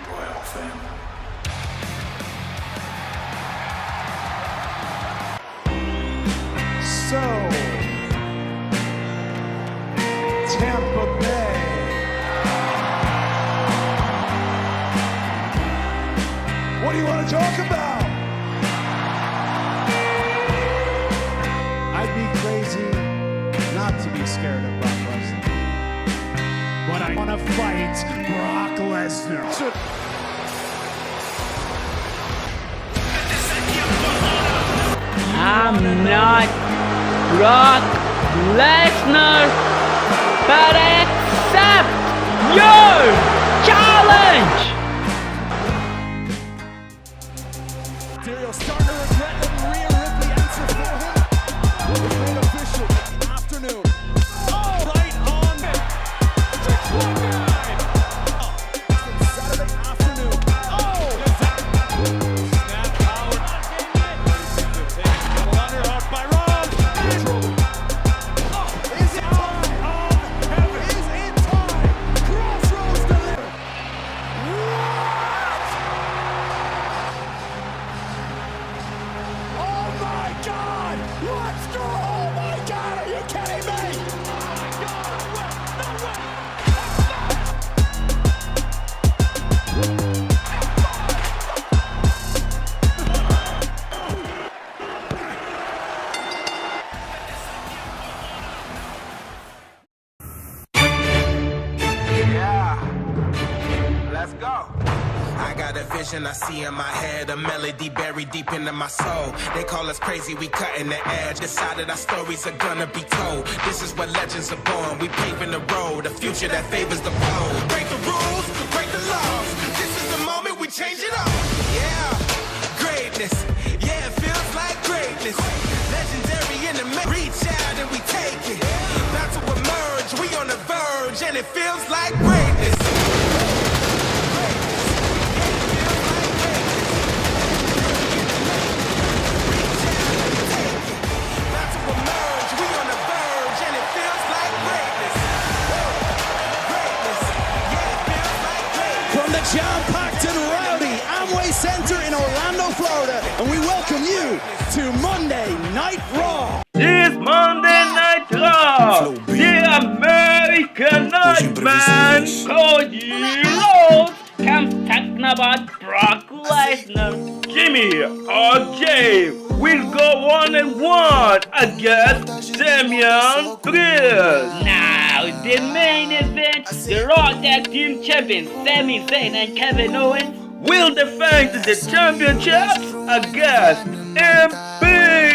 royal family. So, Tampa Bay. What do you want to talk about? I'd be crazy not to be scared of Brock Lesnar. But I want to fight Brock Lesnar. I'm not Brock Lesnar, but I accept your challenge! Mysterio starting to regret that Rhea Ripley answered for him. Made official afternoon. Oh, right on. Saturday afternoon. Oh, snap power. Double under out by Rob. Is it time? Is it time? Crossroads delivered. Oh my God! Let's go! Oh my God! Are you kidding me? Yeah, let's go. I got a vision I see in my head, a melody buried deep into my soul. They call us crazy, we cutting the edge. Decided our stories are gonna be told. This is where legends are born. We paving the road, a future that favors the bold. Break the rules, break the laws. This is the moment we change it up. Yeah, greatness. Yeah, it feels like greatness. Legendary in the reach out and we take it. About to emerge, we on the verge, and it feels like greatness. Jam-packed and rowdy Amway Center in Orlando, Florida, and we welcome you to Monday Night Raw. This Monday Night Raw, the American Nightman, Cody Rhodes, comes talking about Brock Lesnar. Jimmy or Jay will go 1-1 against Damian Priest. Now the main event, the Raw Tag Team Champions Sami Zayn and Kevin Owens will defend the championships against Imperium.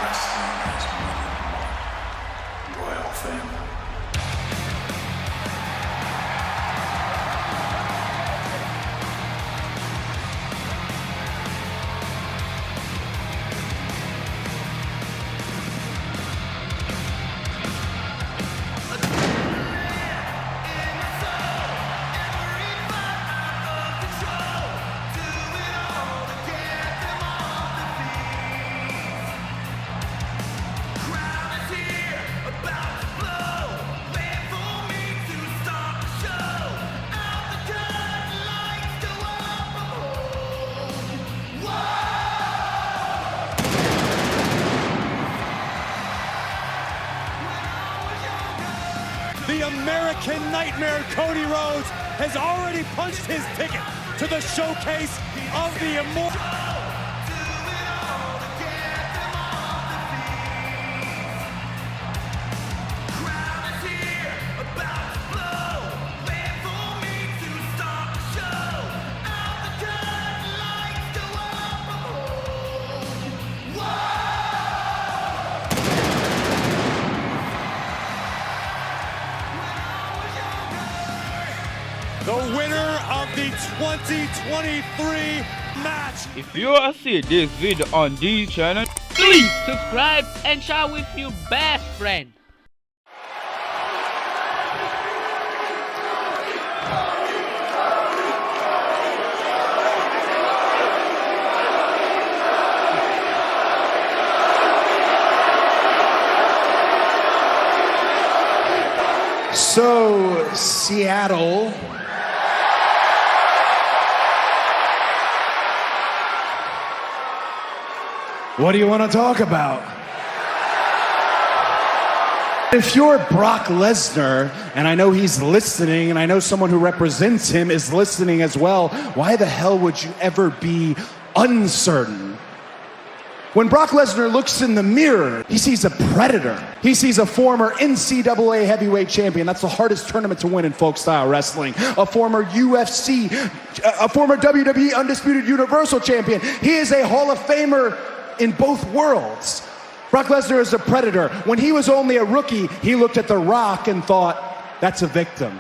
Wrestling has made royal family. The American Nightmare Cody Rhodes has already punched his ticket to the showcase of the immortal. The winner of the 2023 match. If you are seeing this video on this channel, please subscribe and share with your best friend. So, Seattle. What do you want to talk about? If you're Brock Lesnar, and I know he's listening, and I know someone who represents him is listening as well, why the hell would you ever be uncertain? When Brock Lesnar looks in the mirror, he sees a predator. He sees a former NCAA heavyweight champion. That's the hardest tournament to win in folk-style wrestling. A former UFC, a former WWE Undisputed Universal Champion. He is a Hall of Famer in both worlds. Brock Lesnar is a predator. When he was only a rookie, he looked at The Rock and thought, that's a victim.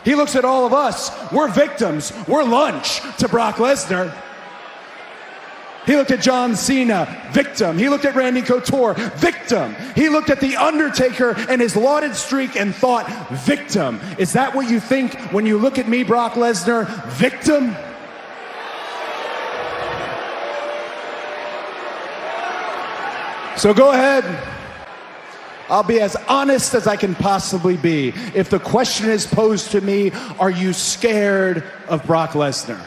He looks at all of us, we're victims, we're lunch to Brock Lesnar. He looked at John Cena, victim. He looked at Randy Couture, victim. He looked at The Undertaker and his lauded streak and thought, victim. Is that what you think when you look at me, Brock Lesnar, victim? So go ahead. I'll be as honest as I can possibly be. If the question is posed to me, are you scared of Brock Lesnar?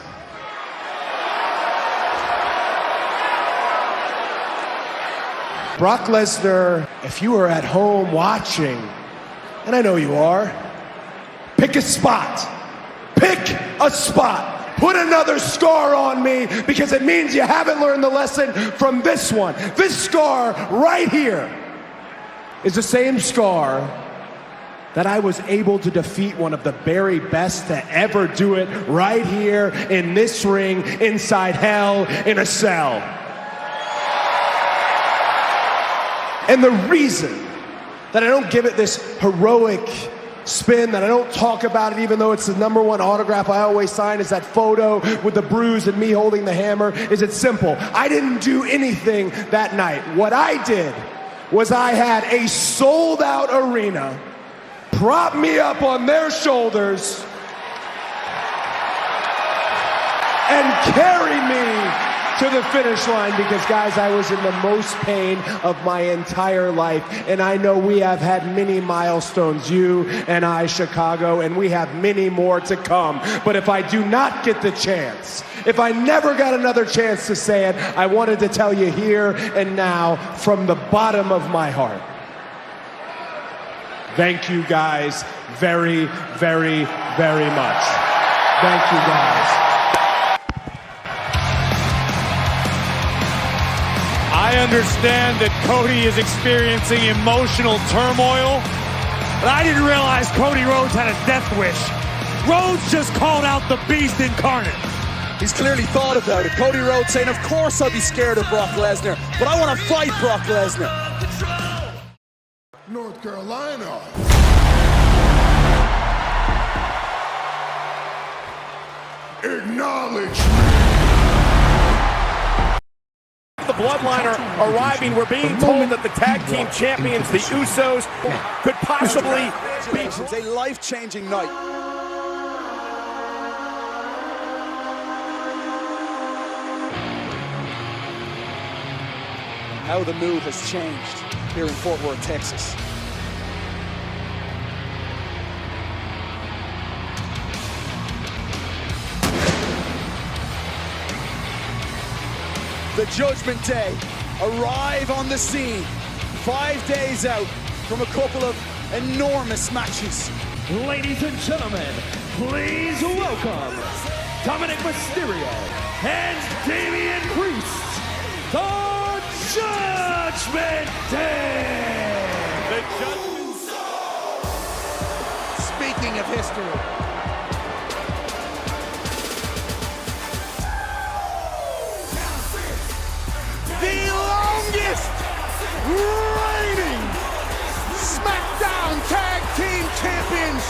Brock Lesnar, if you are at home watching, and I know you are, pick a spot. Pick a spot. Put another scar on me because it means you haven't learned the lesson from this one. This scar right here is the same scar that I was able to defeat one of the very best to ever do it right here in this ring, inside hell, in a cell. And the reason that I don't give it this heroic spin, that I don't talk about it even though it's the #1 autograph I always sign, is that photo with the bruise and me holding the hammer, is it's simple. I didn't do anything that night. What I did was I had a sold-out arena prop me up on their shoulders and carry me to the finish line because, guys, I was in the most pain of my entire life. And I know we have had many milestones, you and I, Chicago, and we have many more to come. But if I do not get the chance, if I never got another chance to say it, I wanted to tell you here and now from the bottom of my heart. Thank you guys very, very, very much. Thank you guys. I understand that Cody is experiencing emotional turmoil, but I didn't realize Cody Rhodes had a death wish. Rhodes just called out the beast incarnate. He's clearly thought about it. Cody Rhodes saying, of course I'll be scared of Brock Lesnar, but I want to fight Brock Lesnar. North Carolina. Acknowledge me. The Bloodline are arriving. We're being told that the tag team champions, the Usos, could possibly be... It's a life-changing night. How the mood has changed here in Fort Worth, Texas. The Judgment Day arrive on the scene 5 days out from a couple of enormous matches. Ladies and gentlemen, please welcome Dominic Mysterio and Damian Priest, the Judgment Day! The Judgment... Speaking of history, the longest reigning SmackDown Tag Team Champions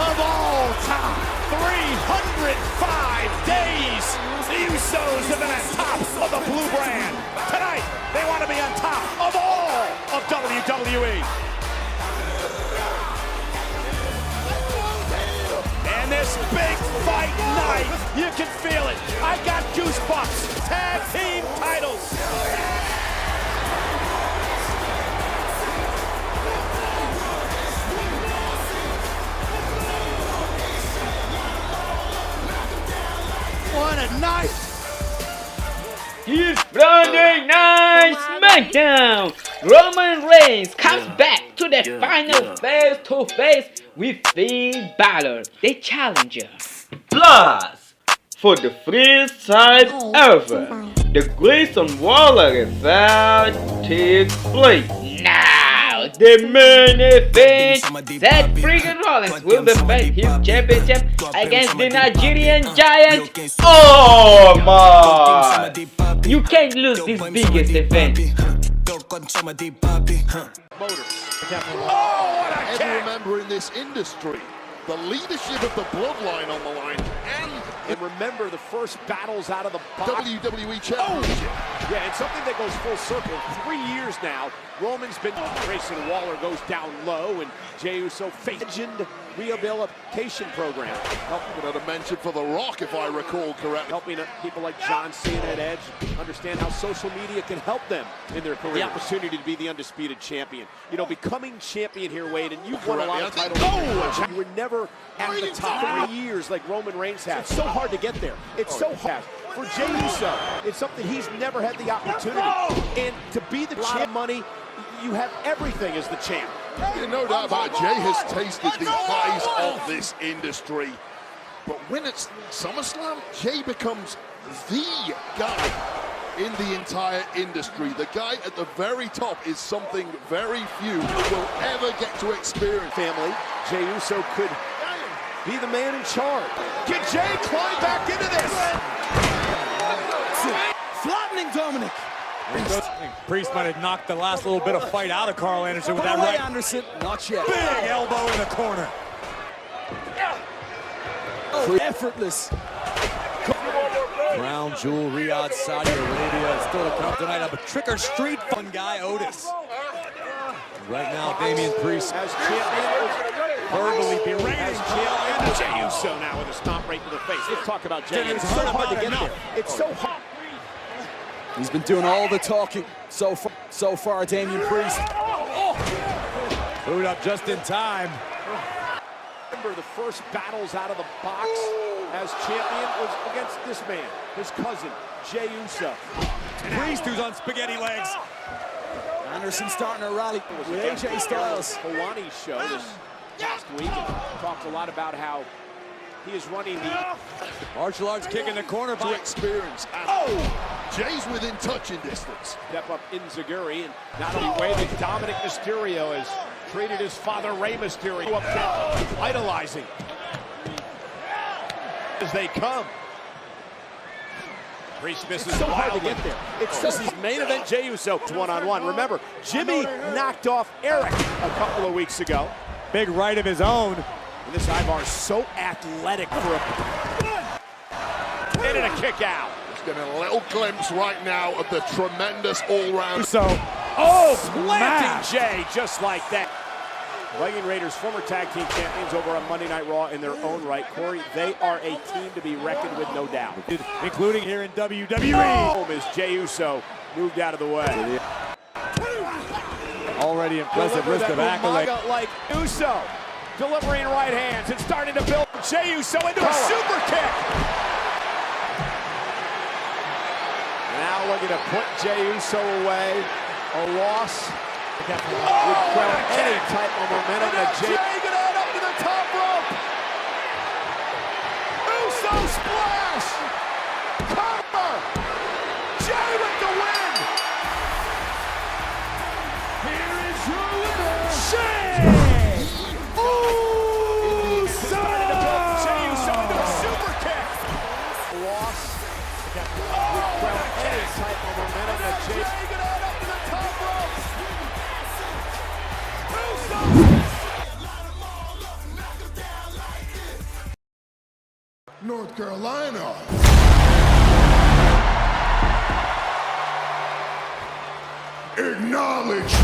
of all time. 305 days! The Usos have been at top of the blue brand. Tonight, they want to be on top of all of WWE. And this big fight night, you can feel it. I got goosebumps. Tag team titles. SmackDown, Roman Reigns comes back to the final face-to-face with Finn Balor, the challenger. Plus, for the first time ever, the Grayson Waller event takes place. Now, the main event, Seth freaking Rollins will defend his championship against the Nigerian Giant. Oh my! You can't lose this biggest event. And remember, in this industry, the leadership of the bloodline on the line, And remember the first battles out of the box. WWE Championship. Yeah, and something that goes full circle. 3 years now, Roman's been Grayson Waller goes down low, and Jey Uso legend rehabilitation program. Another mention for The Rock, if I recall correctly. Helping people like John Cena and Edge understand how social media can help them in their career. The opportunity to be the undisputed champion. You know, becoming champion here, Wade, and you've won a lot of titles. You were never at the top 3 years like Roman Reigns has. It's so hard to get there. It's so hard. For Jey Uso, it's something he's never had the opportunity. And to be the champ, money, you have everything as the champ. No doubt about it, Jey has tasted the highs of this industry. But when it's SummerSlam, Jey becomes the guy in the entire industry. The guy at the very top is something very few will ever get to experience. Family, Jey Uso could be the man in charge. Can Jey climb back into this? Flattening Dominic. Priest might have knocked the last little bit of fight out of Carl Anderson with that right. Anderson, not yet. Big elbow in the corner. Oh, effortless. Crown Jewel, Riyadh, Saudi Arabia. Still to come tonight. A trick or street fun guy, Otis. Right now, Damian Priest As champion, Verbally berating as champion, Jey Uso now with a stomp right to the face. Let's talk about Jey. It's so hard to get there. It's so hard. He's been doing all the talking so far, Damian Priest. Boot up just in time. Remember the first battles out of the box as champion was against this man, his cousin, Jey Uso. Priest, who's on spaghetti legs. Anderson starting to rally with AJ Styles. Hawani's show this past week and talked a lot about how he is running the Martial arts kick in the corner To by experience. And Jey's within touching distance. step up in Zaguri, and not only way that Dominic Mysterio has treated his father Rey Mysterio up there, idolizing as they come. Priest misses so hard to get there. It's just his main event, Jey Uso one-on-one. Remember, Jimmy knocked off Eric a couple of weeks ago. big right of his own. And this Ivar is so athletic for a and a kick out. Just getting a little glimpse right now of the tremendous all-round. So, Planting Jey just like that. Viking Raiders, former tag team champions over on Monday Night Raw in their own right. Corey, they are a team to be reckoned with, no doubt. including here in WWE. Home as Jey Uso moved out of the way. Already impressive list of accolades. Like Uso, delivering right hands and starting to build Jey Uso into a super kick. Now looking to put Jey Uso away. A loss would quell any type of momentum that Jey get out up to the top rope. Uso splash. Cover. Jey with the win. Here is your winner, Jey Uso. Jey Uso into a super kick. Loss would quell any type of momentum that Jey get out up to the top rope. North Carolina. Acknowledge me.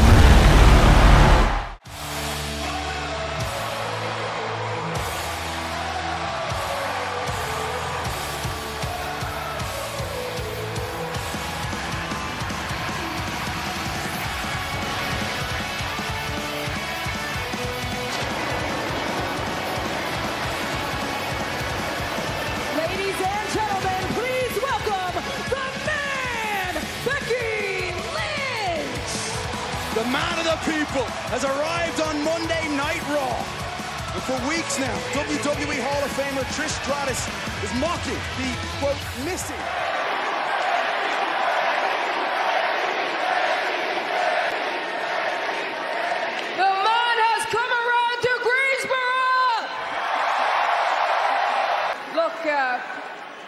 Ladies and gentlemen, please welcome the man, Becky Lynch! the man of the people, has arrived on Monday Night Raw. And for weeks now, WWE Hall of Famer Trish Stratus is mocking the, quote, missing. The man has come around to Greensboro! Look,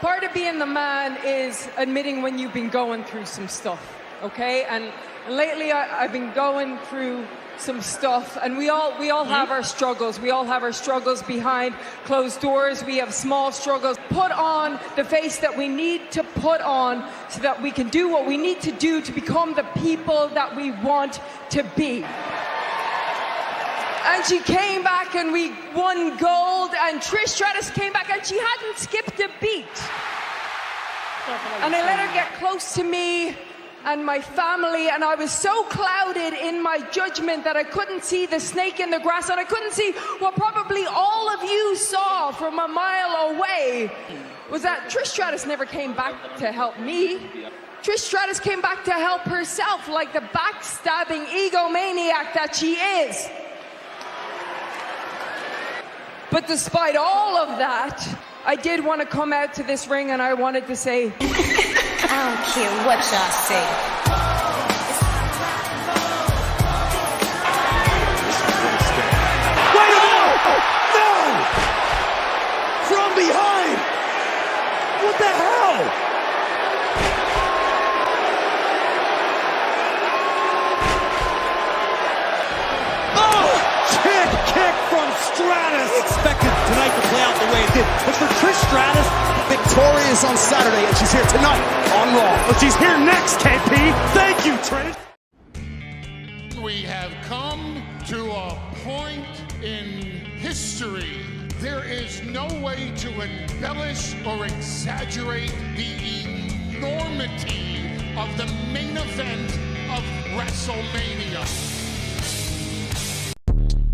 part of being the man is admitting when you've been going through some stuff, okay? And lately I've been going through some stuff, and we all have our struggles. We all have our struggles behind closed doors. We have small struggles. Put on the face that we need to put on so that we can do what we need to do to become the people that we want to be. And she came back and we won gold, and Trish Stratus came back and she hadn't skipped a beat. And I let her get close to me and my family, and I was so clouded in my judgment that I couldn't see the snake in the grass, and I couldn't see what probably all of you saw from a mile away, was that Trish Stratus never came back to help me. Trish Stratus came back to help herself, like the backstabbing egomaniac that she is. But despite all of that, I did want to come out to this ring and I wanted to say, I don't care what y'all say. Wait a minute! No! From behind! What the hell? Oh! Kick from Stratus! Expected tonight to play out the way it did. But for Trish Stratus, victorious on Saturday, and she's here tonight on Raw. But she's here next, KP. Thank you, Trish. We have come to a point in history. There is no way to embellish or exaggerate the enormity of the main event of WrestleMania.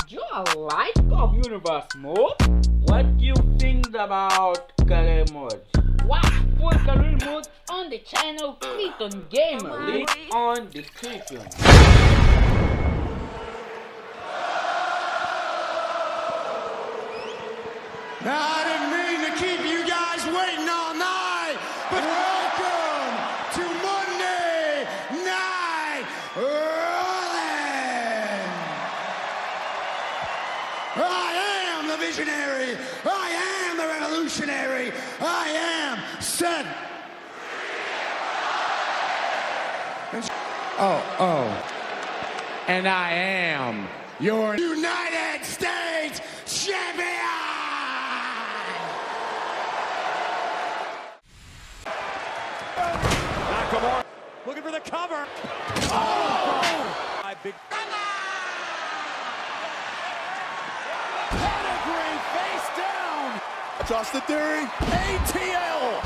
You like of Universe mode? What do you think about career mode? Watch full career mode on the channel. Click on Gamer, link on description. Now, I didn't mean to keep you guys waiting all night, but welcome to Monday Night Rolling. I am the visionary. I am the revolutionary. I am Seth. And I am your United States Champion. Nakamura looking for the cover. Oh! My big. Pedigree face down. Just the theory. ATL.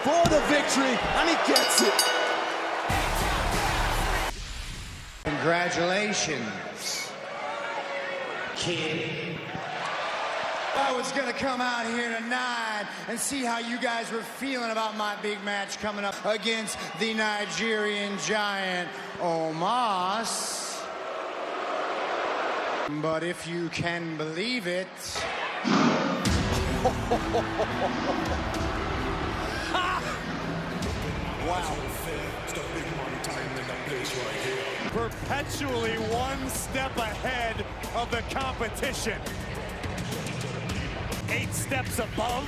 For the victory, and he gets it. Congratulations, kid. I was gonna come out here tonight and see how you guys were feeling about my big match coming up against the Nigerian giant, Omos. But if you can believe it... Wow. Perpetually one step ahead of the competition. 8 steps above.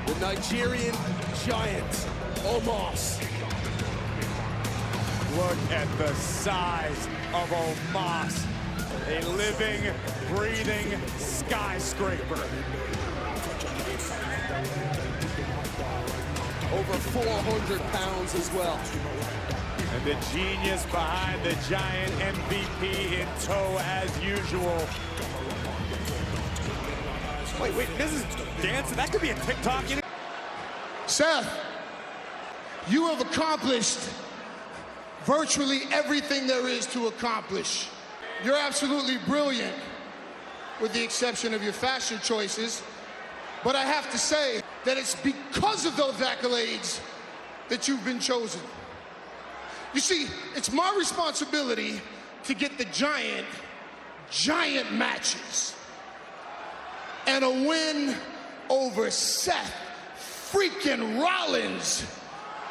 The Nigerian giant, Omos. Look at the size of Omos. A living, breathing skyscraper. Over 400 pounds as well. And the genius behind the giant MVP in tow as usual. Wait, this is dancing. That could be a TikTok. Seth, you have accomplished virtually everything there is to accomplish. You're absolutely brilliant, with the exception of your fashion choices. But I have to say that it's because of those accolades that you've been chosen. You see, it's my responsibility to get the giant matches. And a win over Seth freaking Rollins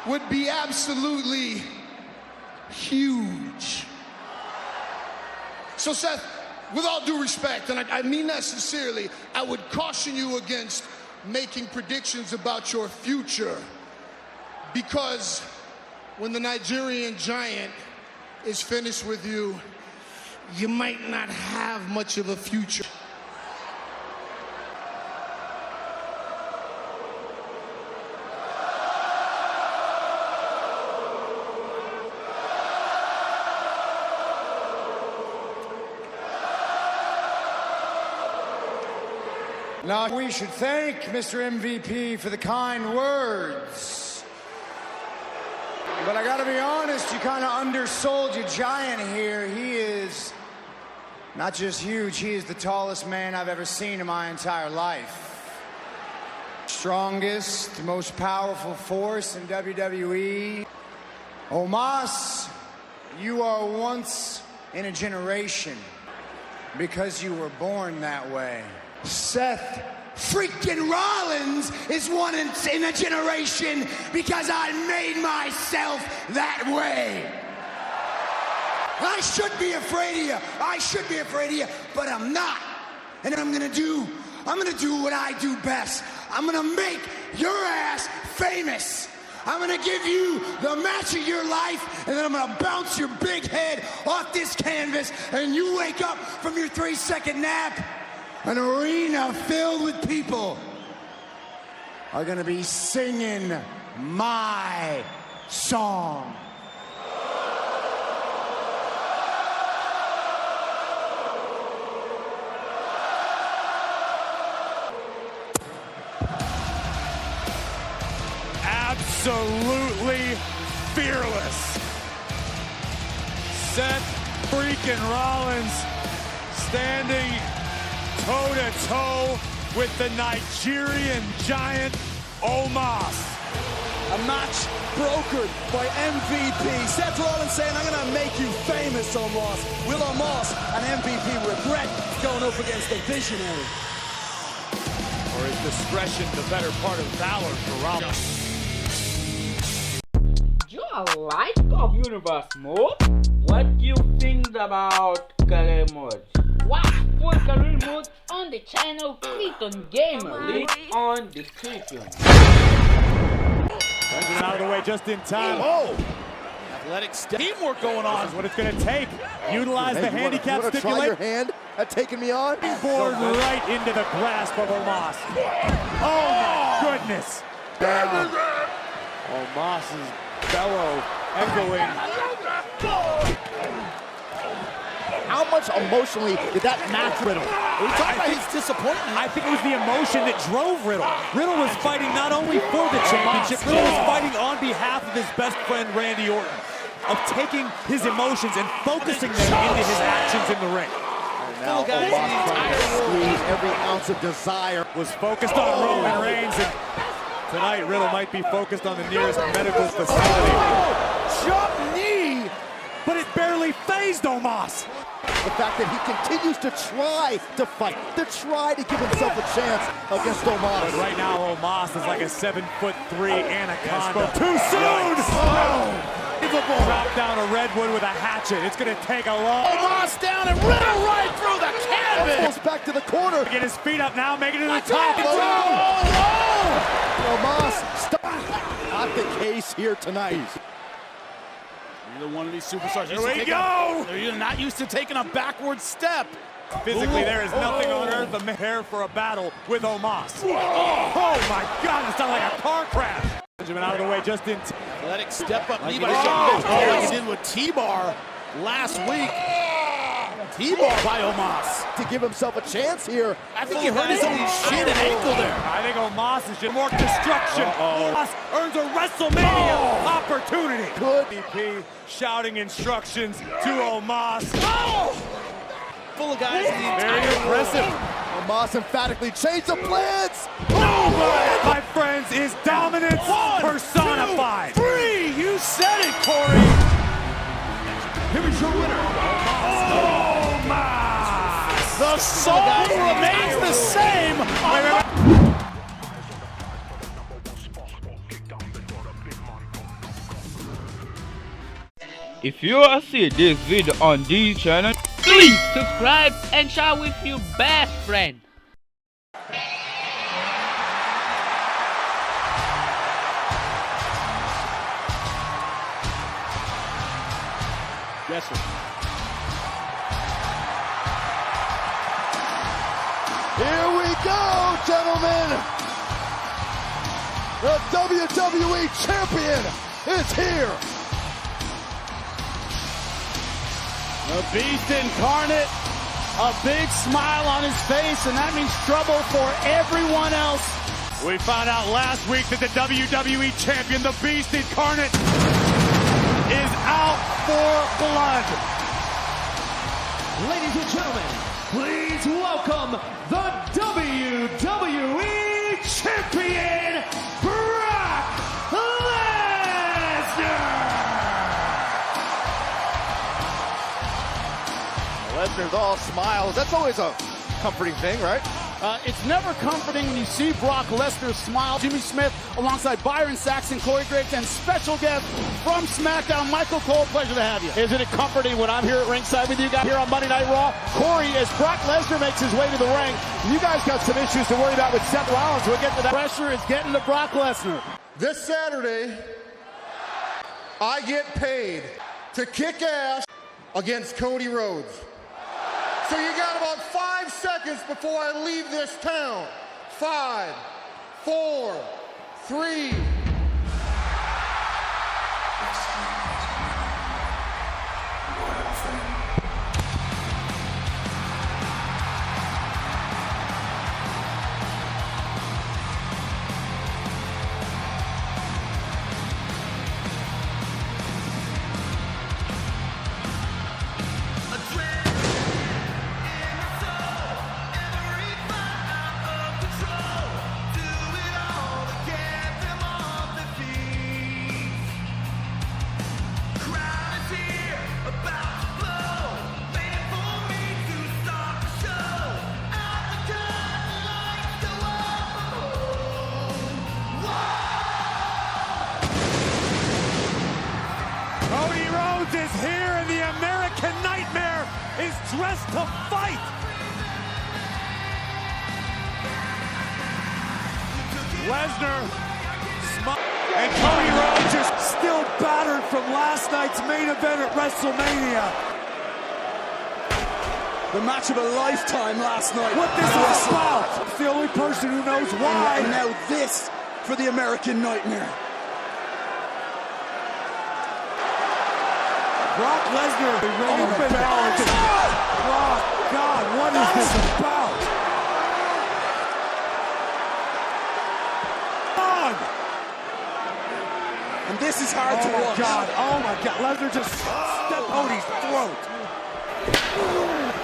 would be absolutely huge. So Seth, with all due respect, and I mean that sincerely, I would caution you against making predictions about your future, because when the Nigerian giant is finished with you, you might not have much of a future. Now, we should thank Mr. MVP for the kind words. But I gotta be honest, you kind of undersold your giant here. He is not just huge, he is the tallest man I've ever seen in my entire life. Strongest, most powerful force in WWE. Omos, you are once in a generation because you were born that way. Seth freaking Rollins is one in a generation because I made myself that way. I should be afraid of you. I should be afraid of you, but I'm not. And I'm gonna do what I do best. I'm gonna make your ass famous. I'm gonna give you the match of your life, and then I'm gonna bounce your big head off this canvas, and you wake up from your 3-second nap. An arena filled with people are gonna be singing my song. Absolutely fearless. Seth freaking Rollins standing toe-to-toe with the Nigerian giant Omos. A match brokered by MVP. Seth Rollins saying, I'm going to make you famous, Omos. Will Omos and MVP regret going up against the visionary? Or is discretion the better part of valor for Rollins? You like of Universe mode? What do you think about career mode? Watch full career mode on the channel Clayton Gamer. Link on description. Sends it out of the way just in time. Oh! Athletic teamwork going on. This is what it's going to take. Utilize the handicap stipulation. Try your hand at taking me on? Board right into the grasp of Omos. Oh my goodness. Omos's bellow echoing. How much emotionally did that match Riddle? We talked about his disappointment. I think it was the emotion that drove Riddle. Riddle was fighting not only for the championship, Riddle was fighting on behalf of his best friend Randy Orton, of taking his emotions and focusing them into his actions in the ring. Now Omos trying to squeeze every ounce of desire. Was focused on Roman Reigns, and tonight Riddle might be focused on the nearest medical facility. Jump knee! But it barely phased Omos. The fact that he continues to try to fight, to try to give himself a chance against Omos. But right now Omos is like a 7'3" anaconda. Too soon! Drop down a redwood with a hatchet. It's going to take a long... Omos down and Riddle right through the canvas! Almost back to the corner. Get his feet up now, make it to the top. Omos, stop. Not the case here tonight. Either one of these superstars. Here we go! They're not used to taking a backward step. Physically, there is nothing on earth prepare for a battle with Omos. Oh my God, it sounded like a car crash. Benjamin out of the way just in time. Athletic step up, knee by Sheamus, like he did with T-Bar last week. T-Bar by Omos. To give himself a chance here. I think he hurt his own shin and ankle there. I think Omos is just more destruction. Omos earns a WrestleMania opportunity. Good. MVP shouting instructions to Omos. Full of guys in the entire very impressive. Omos emphatically changed the plans. Nobody, my friends, is dominance personified. 2, 3, you said it, Corey. Here is your winner, Omos! The song remains the same. If you want to see this video on this channel, please subscribe and share with your best friend. Yes, sir. Here we go, gentlemen. The WWE Champion is here. The Beast incarnate, a big smile on his face, and that means trouble for everyone else. We found out last week that the WWE Champion, the Beast incarnate, is out for blood. Ladies and gentlemen, please welcome the WWE Champion, Brock Lesnar! Lesnar's all smiles. That's always a comforting thing, right? It's never comforting when you see Brock Lesnar smile. Jimmy Smith alongside Byron Saxton, Corey Graves, and special guest from SmackDown, Michael Cole. Pleasure to have you. Isn't it comforting when I'm here at ringside with you guys here on Monday Night Raw? Corey, as Brock Lesnar makes his way to the ring, you guys got some issues to worry about with Seth Rollins. We'll get to that. Pressure is getting to Brock Lesnar. This Saturday, I get paid to kick ass against Cody Rhodes. So you got about 5 seconds before I leave this town. 5, 4, 3. Royal family. Cody Rhodes is here and the American Nightmare is dressed to fight. Lesnar and Cody Rhodes is still battered from last night's main event at WrestleMania. The match of a lifetime last night. What this is about. It's the only person who knows why. And now this for the American Nightmare. Brock Lesnar ready to balance. Brock, God, what is this about? And this is hard to watch. Oh my God, Lesnar just stepped Cody's throat.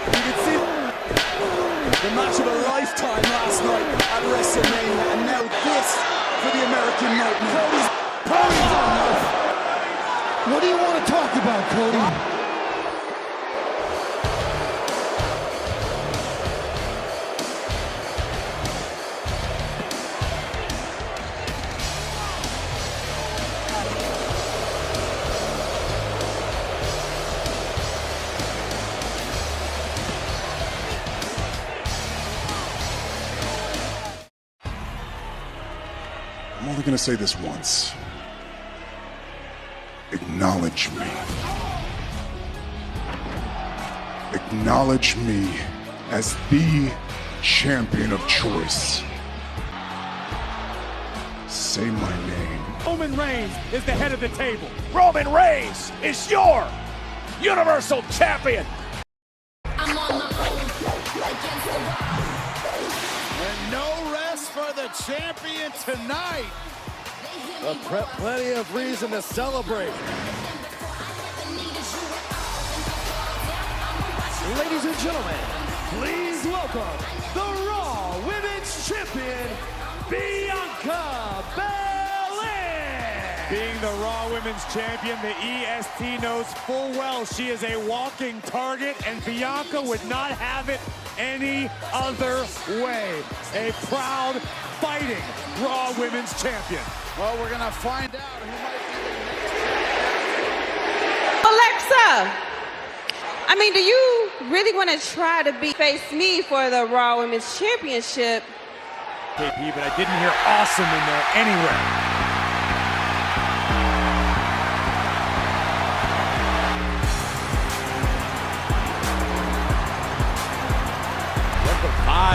You can see the match of a lifetime last night at WrestleMania, and now this for the American Nightmare. Cody's on. What do you want to talk about, Cody? I'm only going to say this once. Acknowledge me. Acknowledge me as the champion of choice. Say my name. Roman Reigns is the head of the table. Roman Reigns is your Universal Champion. I'm on my own against the world. And no rest for the champion tonight. Plenty of reason to celebrate. Ladies and gentlemen, Please welcome the Raw Women's Champion, Bianca Belair. Being the Raw Women's Champion, the EST knows full well she is a walking target, and Bianca would not have it any other way. A proud, fighting Raw Women's Champion. Well, we're gonna find out who might be the next. Alexa, I mean, do you really want to try to face me for the Raw Women's Championship? KP, but I didn't hear awesome in there anywhere.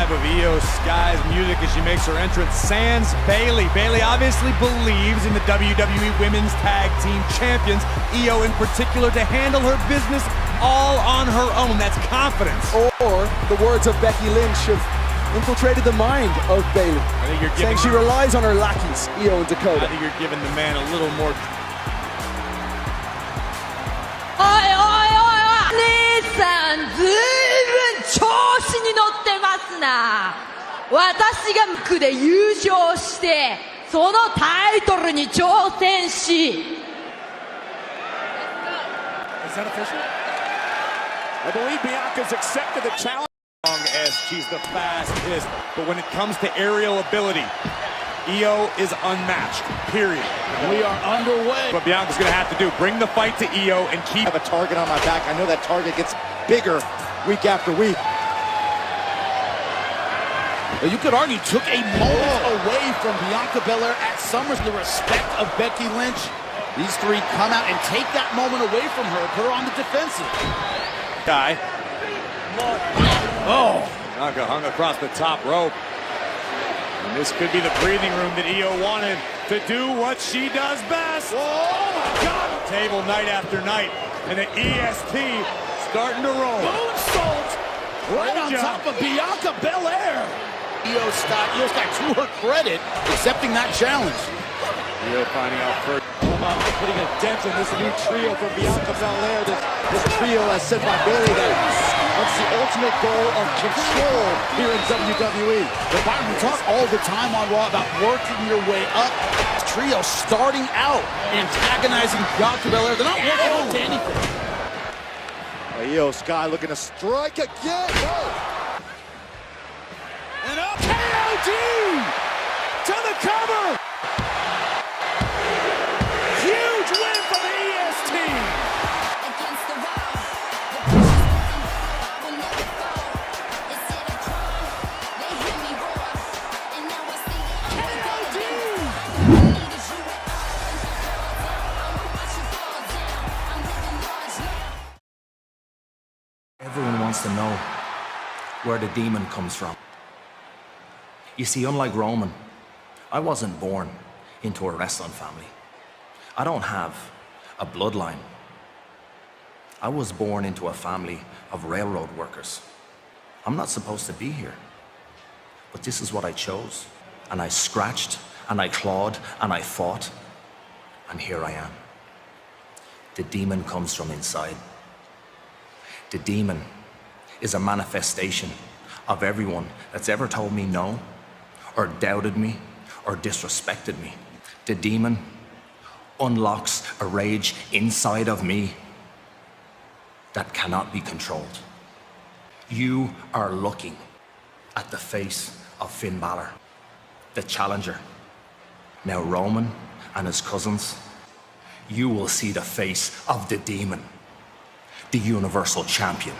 Of Io Sky's music as she makes her entrance, sans Bayley. Bayley obviously believes in the WWE Women's Tag Team Champions, Io in particular, to handle her business all on her own. That's confidence. Or the words of Becky Lynch have infiltrated the mind of Bayley. I think you're saying she relies on her lackeys, Io and Dakota. I think you're giving the man a little more. Is that official? I believe Bianca's accepted the challenge. As she's the fastest, but when it comes to aerial ability, Io is unmatched, period. We are underway. What Bianca's gonna have to do, bring the fight to Io and keep a target on my back. I know that target gets bigger week after week. You could argue took a moment away from Bianca Belair at SummerSlam. The respect of Becky Lynch. These three come out and take that moment away from her, put her on the defensive. Guy. Oh, Bianca hung across the top rope. And this could be the breathing room that Io wanted to do what she does best. Oh my God! Table night after night, and the EST starting to roll. Moonsault right on top of Bianca Belair. Io Sky, to her credit, accepting that challenge. Io finding out first. Putting a dent in this new trio for Bianca Belair. This trio, as said by Bayley, that's the ultimate goal of control here in WWE. But Byron, we talk all the time on Raw about working your way up. This trio starting out antagonizing Bianca Belair. They're not working up to anything. Io Sky looking to strike again. And up KOD to the cover. Huge win for the EST. Everyone wants to know where the demon comes from. You see, unlike Roman, I wasn't born into a wrestling family. I don't have a bloodline. I was born into a family of railroad workers. I'm not supposed to be here, but this is what I chose. And I scratched, and I clawed, and I fought, and here I am. The demon comes from inside. The demon is a manifestation of everyone that's ever told me no, or doubted me, or disrespected me. The demon unlocks a rage inside of me that cannot be controlled. You are looking at the face of Finn Balor, the challenger. Now Roman and his cousins, you will see the face of the demon, the Universal Champion.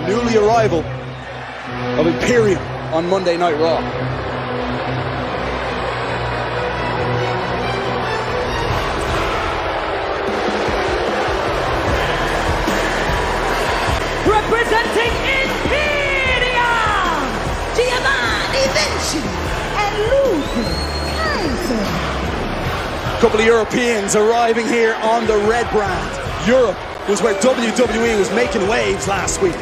Newly arrival of Imperium on Monday Night Raw. Representing Imperium, Giovanni Vinci and Luther Kaiser. A couple of Europeans arriving here on the red brand. Europe was where WWE was making waves last week.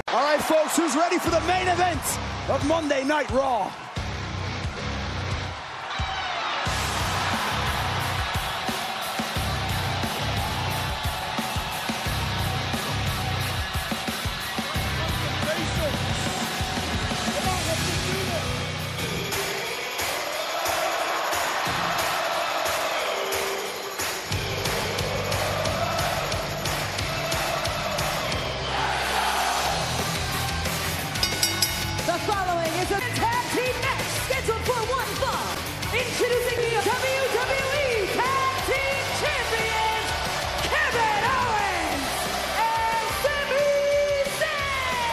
All right, folks, who's ready for the main event of Monday Night Raw? The following is a tag team match scheduled for one fall. Introducing the WWE Tag Team Champions, Kevin Owens and Sami Zayn.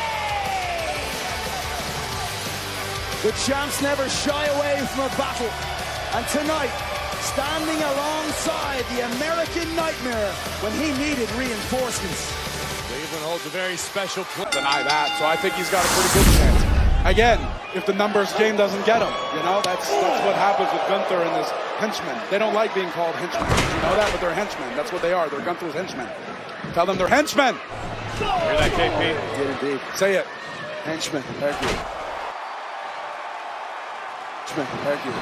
The champs never shy away from a battle. And tonight, standing alongside the American Nightmare when he needed reinforcements. Cleveland holds a very special place. Deny that, so I think he's got a pretty good chance. Again, if the numbers game doesn't get him, you know, that's what happens with Gunther and his henchmen. They don't like being called henchmen. You know that, but they're henchmen. That's what they are. They're Gunther's henchmen. Tell them they're henchmen. Hear that, KP? Did indeed. Say it. Henchmen. Thank you. Henchmen. Thank you.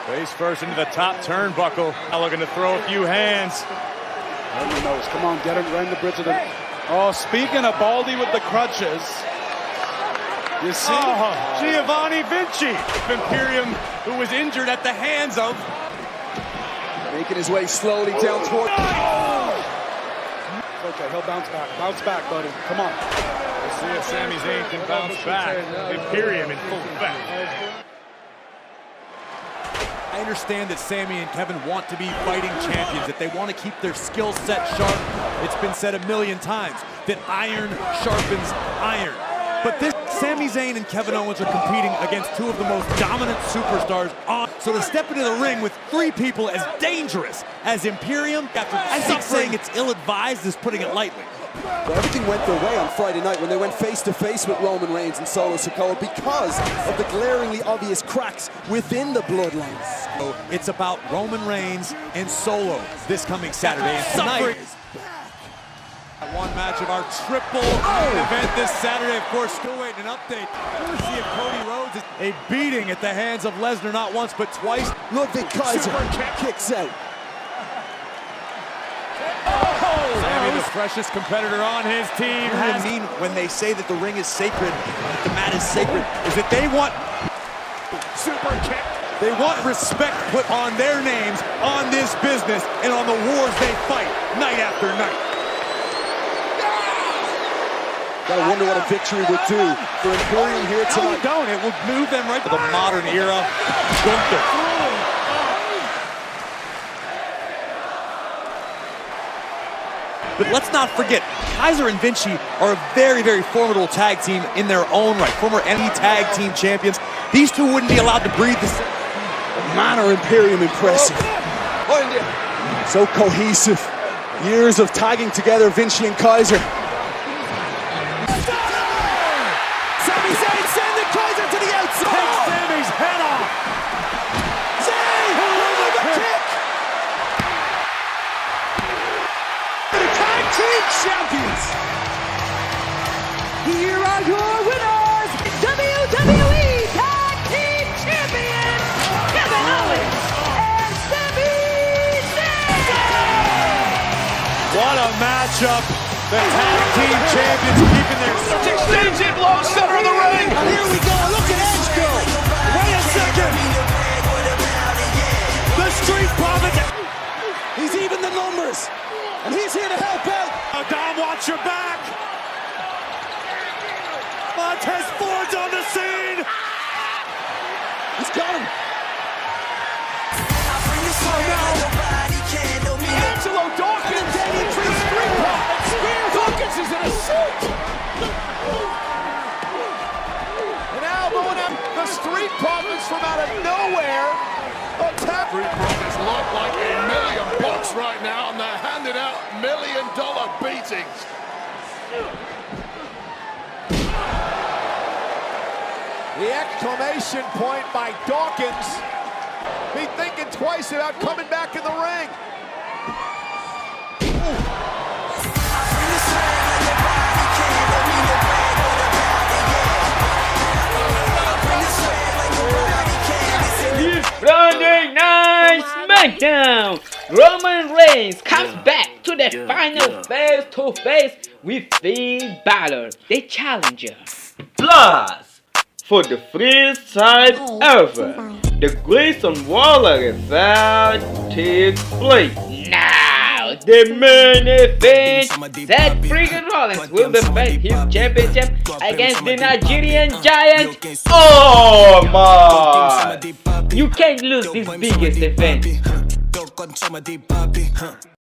Face first into the top turnbuckle. Now looking to throw a few hands. Right in the nose. Come on, get him right in the bridge of the... Oh, speaking of Baldy with the crutches... You see? Giovanni Vinci. Imperium, who was injured at the hands of... Making his way slowly down toward... Okay, he'll bounce back. Bounce back, buddy. Come on. Let's see if Sami Zayn can bounce back. Imperium in full effect. I understand that Sami and Kevin want to be fighting champions, that they want to keep their skill set sharp. It's been said a million times that iron sharpens iron. But this Sami Zayn and Kevin Owens are competing against two of the most dominant superstars on. So to step into the ring with three people as dangerous as Imperium, I think saying it's ill-advised is putting it lightly. Well, everything went their way on Friday night when they went face-to-face with Roman Reigns and Solo Sikoa because of the glaringly obvious cracks within the bloodlines. So it's about Roman Reigns and Solo this coming Saturday. And tonight, one match of our triple event this Saturday. Of course, still waiting an update. Courtesy of Cody Rhodes. A beating at the hands of Lesnar not once but twice. Ludwig Kaiser kicks out. Sami, the freshest competitor on his team. Has mean when they say that the ring is sacred, that the mat is sacred, is that they want super kick. They want respect put on their names, on this business, and on the wars they fight night after night. Gotta wonder what a victory would do for Imperium here tonight. Don't. It will move them right to the modern era. Gunther. But let's not forget, Kaiser and Vinci are a very, very formidable tag team in their own right. Former NXT tag team champions. These two wouldn't be allowed to breathe this. Man, are Imperium impressive. So cohesive. Years of tagging together Vinci and Kaiser. Sami Zayn sending Kaiser to the outside. Takes Sami's head off. Zayn with a kick. The tag team champions. Here are your winners, WWE Tag Team Champions, Kevin Owens and Sami Zayn. What a matchup. The tag team champions keeping their exchanging blows center of the ring. And here we go. Look at Edge go. Wait a second. The Street Profits. He's even the numbers. And he's here to help out. Dom, watch your back. Montez Ford's on the scene. He's got him. Angelo Dawkins. Street Profits. Dawkins is in a suit. And now going up the Street Profits from out of nowhere. Street Profits look like $1 million right now, and they're handing out $1 million beatings. The exclamation point by Dawkins. Be thinking twice about coming back in the ring. Friday Night SmackDown! Roman Reigns comes back to the final face-to-face with Finn Balor, the challenger. Plus, for the first time ever, the Grayson Waller event takes place. Now, the main event, Seth freaking Rollins will defend his championship against the Nigerian Giant, Omos. You can't lose this biggest event.